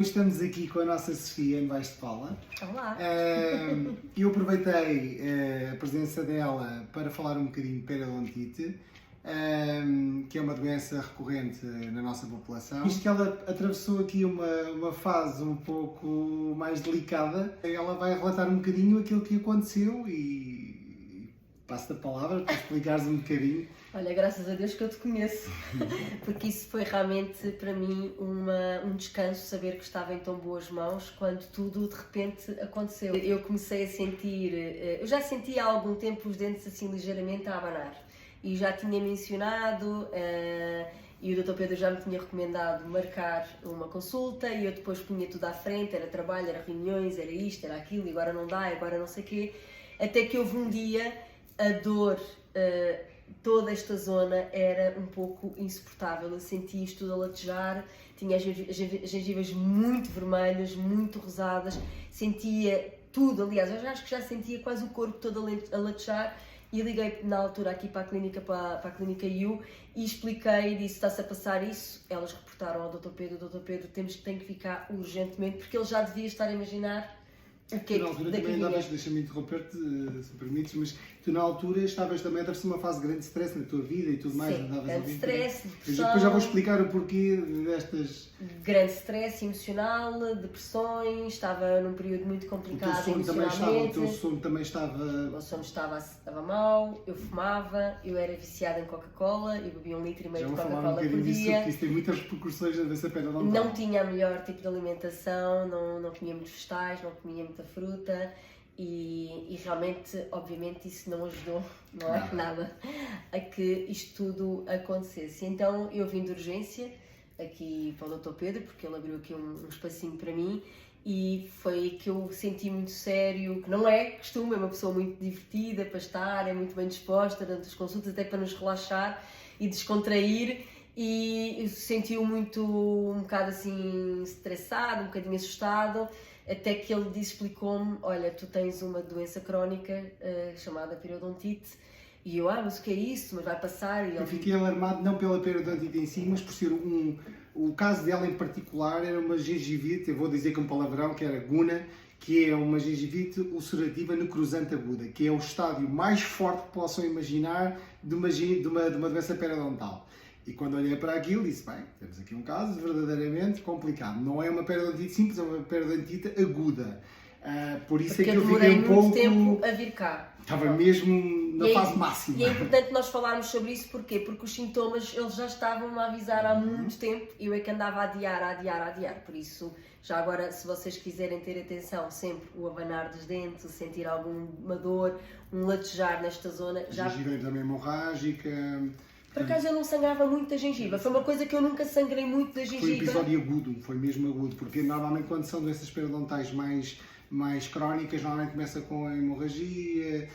Estamos aqui com a nossa Sofia em Baixo de Fala. Olá! Eu aproveitei a presença dela para falar um bocadinho de periodontite, que é uma doença recorrente na nossa população. Visto que ela atravessou aqui uma fase um pouco mais delicada, ela vai relatar um bocadinho aquilo que aconteceu e passo-te a palavra para explicares um bocadinho. Olha, graças a Deus que eu te conheço, porque isso foi realmente para mim um descanso, saber que estava em tão boas mãos quando tudo de repente aconteceu. Eu comecei a sentir, eu já sentia há algum tempo os dentes assim ligeiramente a abanar e já tinha mencionado e o Dr. Pedro já me tinha recomendado marcar uma consulta e eu depois punha tudo à frente, era trabalho, era reuniões, era isto, era aquilo e agora não dá, agora não sei o quê, até que houve um dia a dor... toda esta zona era um pouco insuportável, eu sentia isto tudo a latejar, tinha as gengivas muito vermelhas, muito rosadas, sentia tudo, aliás, eu acho que já sentia quase o corpo todo a latejar e liguei na altura aqui para a clínica U e expliquei, disse, está-se a passar isso, elas reportaram ao Dr. Pedro, Dr. Pedro tem que ficar urgentemente, porque ele já devia estar a imaginar o que é que na altura também andavas, deixa-me interromper-te, se permites, mas tu na altura estavas também a ter uma fase de grande stress na tua vida e tudo mais. Sim, grande stress, depressão. Depois já vou explicar o porquê destas... Grande stress emocional, depressões, estava num período muito complicado O teu sono também estava... O meu sono estava mau, eu fumava, eu era viciada em Coca-Cola, eu bebia 1,5 litro de Coca-Cola por dia. Porque isso tem muitas repercussões da doença periodontal. Não tinha a melhor tipo de alimentação, não comia muitos vegetais, não comia muita fruta e realmente, obviamente, isso não ajudou, não é? Nada, a que isto tudo acontecesse. Então eu vim de urgência aqui para o Dr. Pedro, porque ele abriu aqui um espacinho para mim e foi que eu senti muito sério, que não é costume, é uma pessoa muito divertida para estar, é muito bem disposta durante as consultas, até para nos relaxar e descontrair. E eu senti-o um bocado assim estressado, um bocadinho assustado, até que ele explicou-me, olha, tu tens uma doença crónica chamada periodontite, e eu, mas o que é isso? Mas vai passar? E eu fiquei alarmado não pela periodontite em si, mas por ser o caso dela em particular era uma gengivite, eu vou dizer com um palavrão, que era guna, que é uma gengivite ulcerativa necrosante aguda, que é o estádio mais forte que possam imaginar de uma doença periodontal. E quando olhei para aquilo, disse, bem, temos aqui um caso verdadeiramente complicado. Não é uma periodontite simples, é uma periodontite aguda. Por isso porque é que eu fiquei um pouco... muito tempo a vir cá. Estava mesmo na fase máxima. E é importante nós falarmos sobre isso, porquê? Porque os sintomas, eles já estavam a avisar há muito tempo e eu é que andava a adiar. Por isso, já agora, se vocês quiserem ter atenção, sempre o abanar dos dentes, o sentir alguma dor, um latejar nesta zona... A gengiva também hemorrágica... Por acaso eu não sangrava muito da gengiva, foi uma coisa que eu nunca sangrei muito da gengiva. Foi um episódio agudo, foi mesmo agudo, porque normalmente quando são doenças periodontais mais crónicas, normalmente começa com a hemorragia,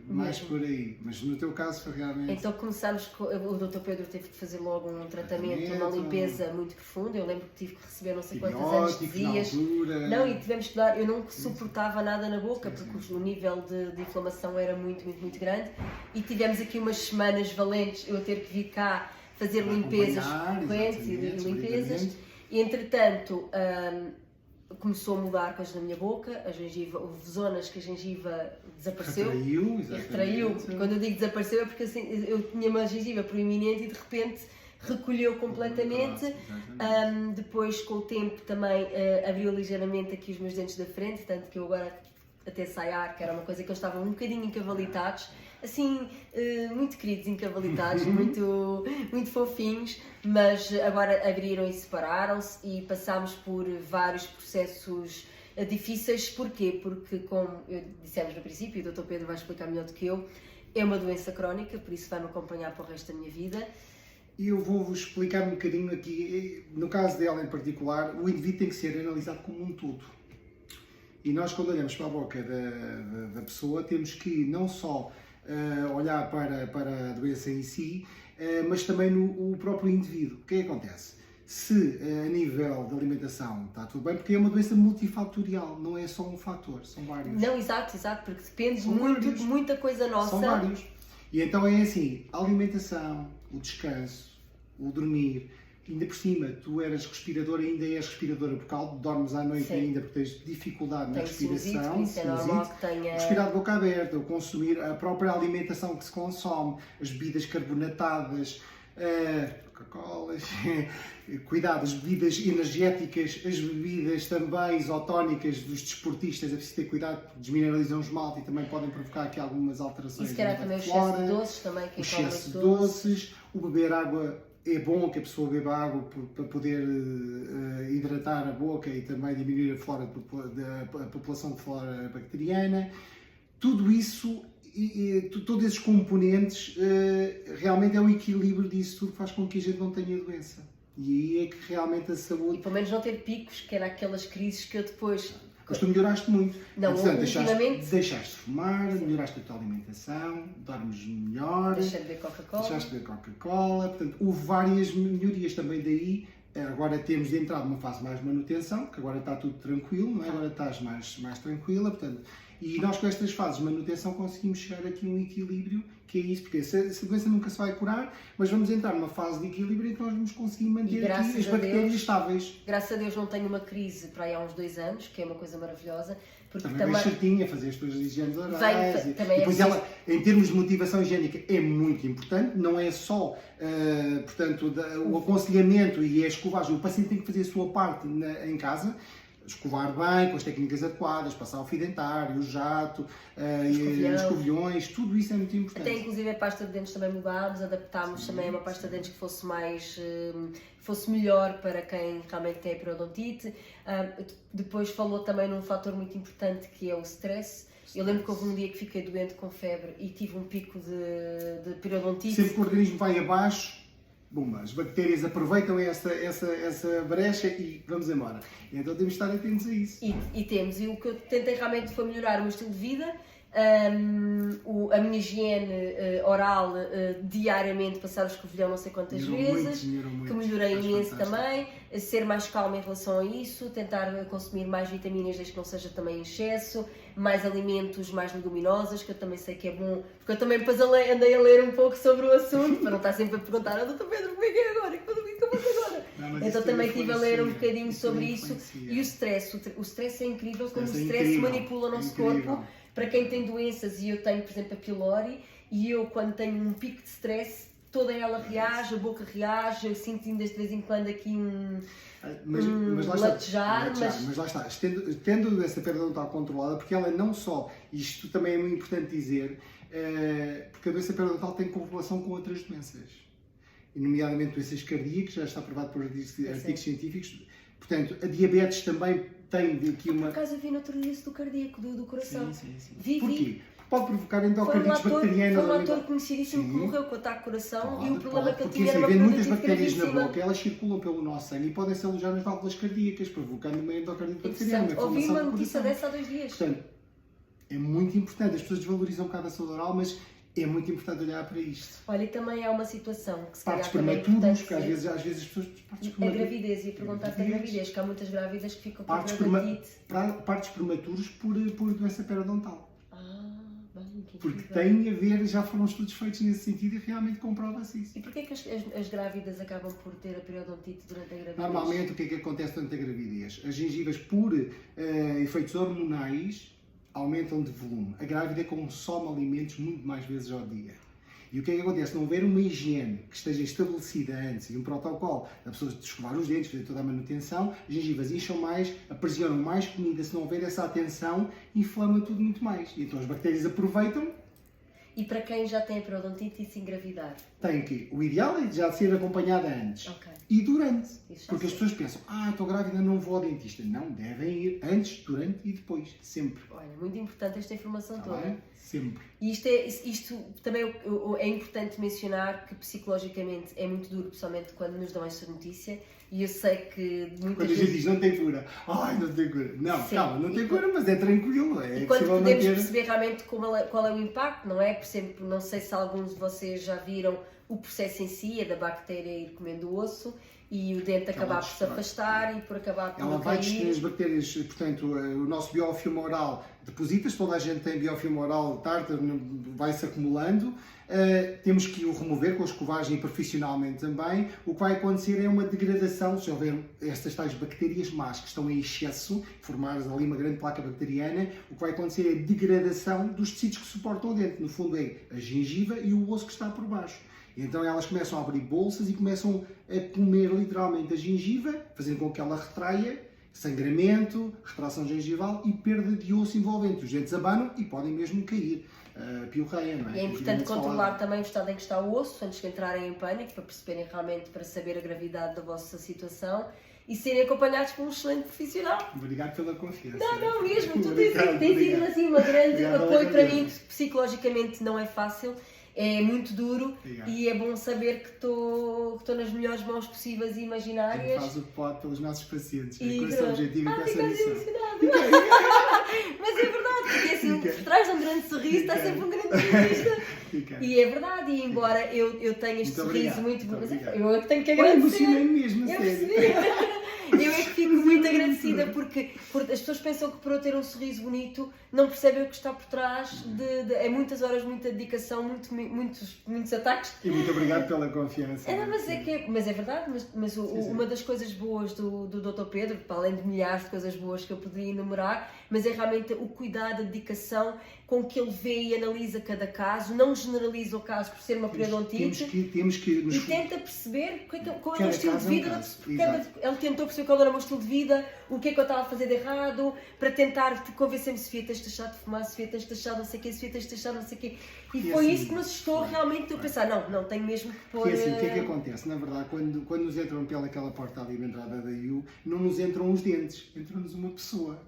mais por aí. Mas no teu caso foi realmente... Então começámos, o Dr. Pedro teve que fazer logo um tratamento, uma limpeza muito profunda. Eu lembro que tive que receber não sei quantas anestesias. Não, e tivemos que dar, eu não suportava nada na boca, porque o nível de inflamação era muito grande. E tivemos aqui umas semanas valentes, eu a ter que vir cá fazer limpezas frequentes e limpezas. E entretanto... começou a mudar coisas na minha boca, a gengiva, houve zonas que a gengiva desapareceu. Retraiu. Quando eu digo desapareceu é porque assim, eu tinha uma gengiva proeminente e de repente recolheu completamente. Depois, com o tempo, também abriu ligeiramente aqui os meus dentes da frente, tanto que eu agora até sai ar, que era uma coisa que eles estavam um bocadinho encavalitados, assim, muito queridos, encavalitados, muito fofinhos, mas agora abriram e separaram-se e passámos por vários processos difíceis. Porquê? Porque, como dissemos no princípio, e o Dr. Pedro vai explicar melhor do que eu, é uma doença crónica, por isso vai-me acompanhar para o resto da minha vida. E eu vou-vos explicar um bocadinho aqui, no caso dela em particular, o indivíduo tem que ser analisado como um todo. E nós, quando olhamos para a boca da pessoa, temos que não só olhar para a doença em si, mas também no próprio indivíduo. O que é que acontece? Se a nível de alimentação está tudo bem, porque é uma doença multifatorial, não é só um fator, são vários. Não, exato, porque depende de muita coisa nossa. São vários. E então é assim, a alimentação, o descanso, o dormir, ainda por cima, tu eras respiradora, ainda és respiradora bucal, dormes à noite ainda porque tens dificuldade na respiração. Isso é normal que tenha... Respirar de boca aberta, ou consumir a própria alimentação que se consome, as bebidas carbonatadas, Coca-Colas, cuidado, as bebidas energéticas, as bebidas também isotónicas dos desportistas, é preciso ter cuidado porque desmineralizam o esmalte e também podem provocar aqui algumas alterações. E se calhar também o excesso de doces, também o excesso de doces, o beber água. É bom que a pessoa beba água para poder hidratar a boca e também diminuir a população de flora bacteriana. Tudo isso, todos esses componentes, realmente é o equilíbrio disso tudo que faz com que a gente não tenha doença. E aí é que realmente a saúde... E pelo menos não ter picos, que era aquelas crises que eu depois... Mas tu melhoraste muito. Não, portanto, ultimamente... deixaste de fumar, melhoraste a tua alimentação, dormes melhor. Deixei de beber Coca-Cola. Deixaste de beber Coca-Cola. Portanto, houve várias melhorias também daí. Agora temos de entrar numa fase mais de manutenção, que agora está tudo tranquilo, não é? Agora estás mais tranquila. Portanto, e nós com estas fases de manutenção conseguimos chegar aqui a um equilíbrio, que é isso, porque essa doença nunca se vai curar, mas vamos entrar numa fase de equilíbrio em que nós vamos conseguir manter aqui as bactérias estáveis. Graças a Deus não tenho uma crise para aí há uns 2 anos, que é uma coisa maravilhosa. Porque também bem certinha, fazer as tuas higienes orais. E depois ela, em termos de motivação higiênica, é muito importante, não é só, portanto, o aconselhamento e a escovagem, o paciente tem que fazer a sua parte em casa, escovar bem, com as técnicas adequadas, passar o fio dentário, o jato, os escovilhões, tudo isso é muito importante. Até inclusive a pasta de dentes também mudámos, adaptámos também a uma pasta de dentes que fosse mais, fosse melhor para quem realmente tem a periodontite. Depois falou também num fator muito importante que é o stress. Eu lembro que houve um dia que fiquei doente com febre e tive um pico de periodontite. Sempre que o organismo vai abaixo, bumba, as bactérias aproveitam essa brecha e vamos embora. Então temos de estar atentos a isso. E temos, e o que eu tentei realmente foi melhorar o meu estilo de vida, a minha higiene oral diariamente, passar o escovilhão não sei quantas vezes, que melhorei imenso também, ser mais calma em relação a isso, tentar consumir mais vitaminas desde que não seja também em excesso, mais alimentos, mais leguminosos, que eu também sei que é bom, porque eu também depois andei a ler um pouco sobre o assunto, para não estar sempre a perguntar, Dr. Pedro, como é que é agora? O que eu faço agora? Não, então também estive a ler um bocadinho sobre isso. E o stress é incrível, como o stress manipula o nosso corpo. Para quem tem doenças, e eu tenho, por exemplo, a pylori, e eu quando tenho um pico de stress, toda ela reage, a boca reage, eu sinto ainda de vez em quando aqui latejar. Mas lá está, tendo essa perda dental controlada, porque ela não só, isto também é muito importante dizer, porque a doença periodontal tem correlação com outras doenças, e nomeadamente doenças cardíacas, já está provado por artigos científicos. Portanto, a diabetes também tem aqui uma... Por acaso eu vi no outro dia isso do cardíaco, do coração. Sim. Porquê? Pode provocar endocardite bacteriana. Foi um ator conhecidíssimo que morreu com ataque de coração e o problema que ele tinha era uma muitas bactérias na boca, elas circulam pelo nosso sangue e podem se alojar nas válvulas cardíacas, provocando uma endocardite bacteriana. Ouvi uma notícia dessa há 2 dias. Portanto, é muito importante. As pessoas desvalorizam um bocado a saúde oral, mas é muito importante olhar para isto. Olha, e também há uma situação que se calhar partes prematuros, que às vezes as pessoas... A gravidez, e perguntar-te a gravidez, que há muitas grávidas que ficam com periodonte. Partes prematuros por doença periodontal. Bem, porque tem a ver, já foram estudos feitos nesse sentido e realmente comprova-se isso. E porquê que as grávidas acabam por ter a periodontite durante a gravidez? Normalmente o que é que acontece durante a gravidez? As gengivas, por efeitos hormonais, aumentam de volume. A grávida consome alimentos muito mais vezes ao dia. E o que é que acontece? Se não houver uma higiene que esteja estabelecida antes e um protocolo da pessoa de escovar os dentes, fazer toda a manutenção, as gengivas incham mais, aprisionam mais comida. Se não houver essa atenção, inflama tudo muito mais. E então as bactérias aproveitam. E para quem já tem a periodontite e se engravidar? Tem que. O ideal é já ser acompanhada antes. Okay. E durante. Porque as pessoas pensam, estou grávida, não vou ao dentista. Não, devem ir antes, durante e depois. Sempre. Olha, muito importante esta informação toda. Bem? Sempre. E isto também é importante mencionar que psicologicamente é muito duro, principalmente quando nos dão esta notícia. E eu sei que muitas quando a gente diz não tem cura, não tem cura. Não, sim. Calma, não tem cura, mas é tranquilo. E quando podemos perceber realmente qual é o impacto, não é? Por exemplo, não sei se alguns de vocês já viram o processo em si, é da bactéria ir comendo o osso, e o dente acabar por se afastar e por acabar por ela vai cair. destruir as bactérias, portanto, o nosso biofilme oral deposita-se, toda a gente tem biofilme oral tártaro, vai-se acumulando. Temos que o remover com a escovagem e profissionalmente também. O que vai acontecer é uma degradação, se houver estas tais bactérias más que estão em excesso, formar ali uma grande placa bacteriana, o que vai acontecer é a degradação dos tecidos que suportam o dente. No fundo é a gengiva e o osso que está por baixo. Então elas começam a abrir bolsas e começam a comer literalmente a gengiva, fazendo com que ela retraia, sangramento, retração gengival e perda de osso envolvente. Os dentes abanam e podem mesmo cair. Piorreia, não é? E é importante controlar também o estado em que está o osso, antes de entrarem em pânico, para perceberem realmente, para saber a gravidade da vossa situação e serem acompanhados por um excelente profissional. Obrigado pela confiança. Não, mesmo. Tu tens sido assim, uma grande apoio para mim, psicologicamente não é fácil. É muito duro. Obrigado. E é bom saber que estou nas melhores mãos possíveis e imaginárias. A gente faz o que pode pelos nossos pacientes, com esse objetivo e com essa missão. Mas é verdade, porque assim, por trás de um grande sorriso está sempre um grande sorriso. E é verdade, e embora eu tenha este sorriso muito bom, eu é que tenho que agradecer. Mesmo, a sério. Eu é que fico muito agradecida porque as pessoas pensam que por eu ter um sorriso bonito não percebem o que está por trás é muitas horas, muita dedicação, muitos ataques. E muito obrigado pela confiança. Mas é verdade, mas uma das coisas boas do Dr. Pedro, para além de milhares de coisas boas que eu poderia enumerar, mas é realmente o cuidado, a dedicação com que ele vê e analisa cada caso, não generaliza o caso por ser uma periodontite. Temos que e tenta perceber qual é o estilo de vida. Ele tentou perceber qual era o meu estilo de vida, o que é que eu estava a fazer de errado, para tentar convencer-me se devia tens deixado de fumar, se devia tens deixado não sei o quê, se devia tens deixado não sei o quê. E foi isso que me assustou realmente, eu pensar, não, tenho mesmo que pôr... E assim, o que é que acontece? Na verdade, quando nos entram pelaquela porta ali da entrada da IU, não nos entram os dentes, entra-nos uma pessoa.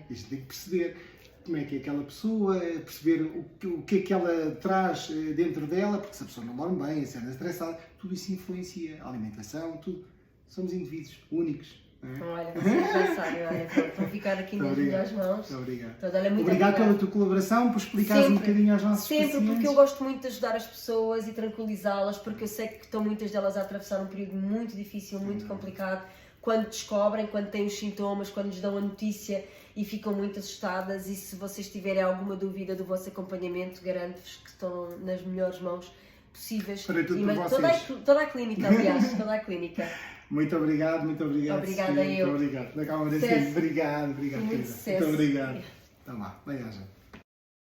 Isto tem que perceber como é que é aquela pessoa, perceber o que é que ela traz dentro dela, porque se a pessoa não dorme bem, se anda estressada, tudo isso influencia, a alimentação, tudo. Somos indivíduos únicos. Olha, você é necessário, vão ficar aqui nas melhores mãos. Obrigado. Então, obrigado pela tua colaboração, por explicares um bocadinho aos nossos pacientes. Sempre, porque eu gosto muito de ajudar as pessoas e tranquilizá-las, porque eu sei que estão muitas delas a atravessar um período muito difícil, muito complicado, quando descobrem, quando têm os sintomas, quando lhes dão a notícia e ficam muito assustadas. E se vocês tiverem alguma dúvida do vosso acompanhamento, garanto-vos que estão nas melhores mãos possíveis. Para tudo por vocês. Toda a clínica, aliás, toda a clínica. Muito obrigado, muito obrigado. Obrigada eu. Muito obrigado. Na calma, obrigado, muito muito obrigado. Então lá, bem-aja.